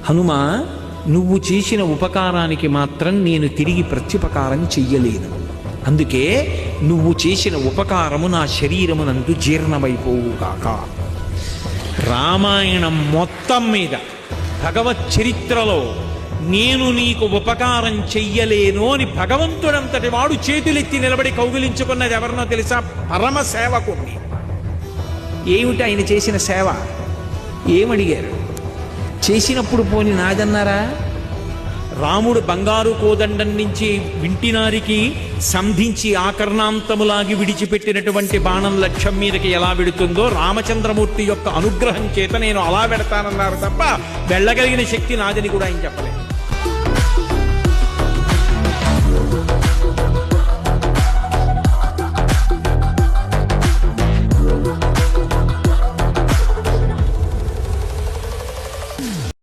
హనుమా, నువ్వు చేసిన ఉపకారానికి మాత్రం నేను తిరిగి ప్రత్యుపకారం చెయ్యలేను. అందుకే నువ్వు చేసిన ఉపకారము నా శరీరమునందు జీర్ణమైపోవుగాక. రామాయణం మొత్తం మీద భగవత్ చరిత్రలో నేను నీకు ఉపకారం చెయ్యలేను అని భగవంతుడంతటి వాడు చేతులెత్తి నిలబడి కౌగిలించుకున్నది ఎవరినో తెలుసా? పరమ సేవకుణ్ణి. ఏమిటి ఆయన చేసిన సేవ? ఏమడిగారు? చేసినప్పుడు పోని నాదన్నారా? రాముడు బంగారు కోదండం నుంచి వింటినారికి సంధించి ఆకర్ణాంతములాగి విడిచిపెట్టినటువంటి బాణం లక్ష్యం మీదకి ఎలా వెడుతుందో రామచంద్రమూర్తి యొక్క అనుగ్రహం చేత నేను అలా వెడతానన్నారు తప్ప వెళ్ళగలిగిన శక్తి నాదని కూడా ఆయన చెప్పలేదు.